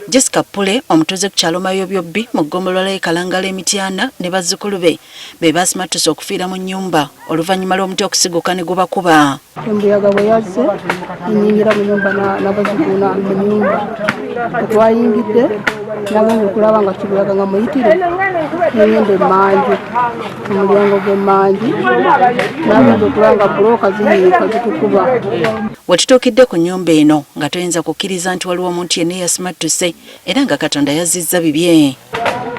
Jessica Pule omutuuze ku kyalo Mayobyo B mu ggombolola y'e Kalangala Emityana ne bazzukulu be baasimattuse okufiira mu nnyumba oluvannyuma lw'omuti okusiguka ne gubakuba. Embuyaga bwe yazze ennyingira mu nnyumba n'abazzukulu mu nnyumba twayingidde nagenda okulaba nga kibuyaga nga muyitire n'engenda emmanju omulyango gw'emmanju nagenda okulaba nga bulooka ziyiika zitukuba. We tutuukidde ku nnyumba eno nga toyinza kukkiriza nti waliwo omuntu yenna eyasimattuse era nga Katonda yazzizza bibye.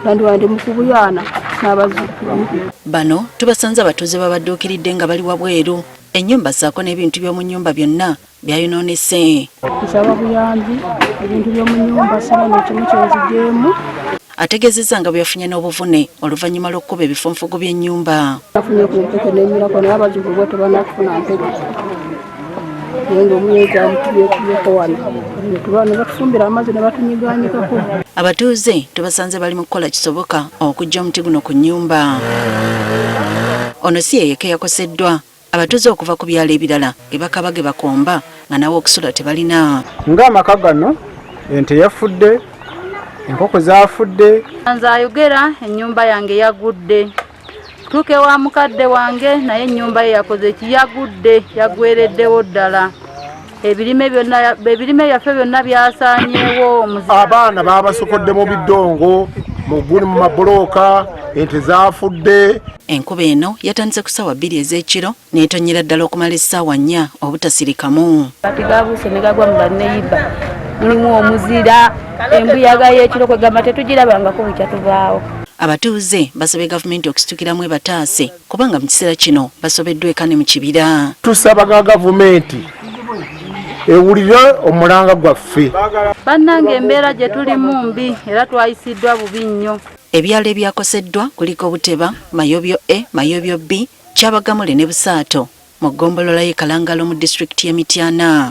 Ndi mu kubuyaana n'abazzukulu. Bano tubasanze abatuuze babadduukiridde nga bali wabweru. Ennyumba ssaako n'ebintu by'omu nnyumba byonna byayonoonese. Nsaba buyambi ebintu by'omu nnyumba sira n'ekimu kyenzigyeemu. Ategeezezza nga bwe yafunye n'obuvune oluvannyuma lw'okkuba ebifunfugu by'ennyumba. Nafunye ku mpeke n'emirako naye abazzukulu bwe tebanakufuna mpeke. Naye ng'omuyeza tubyeko wano ne batufumbira amazzi ne batunyiganyikako. Abatuuze tubasanze bali mu kukola kisoboka okuggya omuti guno ku nnyumba. Ono si ye yekka yakoseddwa. Abatuuze okuva ku byalo ebirala ge bakaba ge bakomba nga nawe okusula tebalina. Ng'amaka gano ente yafudde, enkoko zaafudde. Nze ayogera ennyumba yange yagudde. Tuuke wa mukadde wange naye ennyumba ye yakoze kiyagudde yagwereddewo ddala. Ebirime byaffe byonna byasaanyeewo. Abaana baabasokodde mu bidongo mu mabulooka ente zaafudde. Enkuba eno yatandise ku ssaawa 2 ez'ekiro n'etonnyera ddala okumala essaawa 4 obutasirikamu. Kati gabuuse ne gagwa mu banneyiba mulimu omuzira embuyaga y'ekiro kwe gamba tetugirabangako bukya tuvaawo. Abatuuze basabye gavumenti okusitukiramu ebataase kubanga mu kiseera kino basobeddwa eka ne mu kibira. Tusabaga gavumenti ewulire omulanga gwaffe. Bannange embeera gye tulimu mbi era twayisiddwa bubi nnyo. Ebyalo ebyakoseddwa kuliko Buteba, Mayobyo A, Mayobyo B, Kyabagamule ne Busaato mu ggombolola y'e Kalangala mu disitulikiti y'Emityana.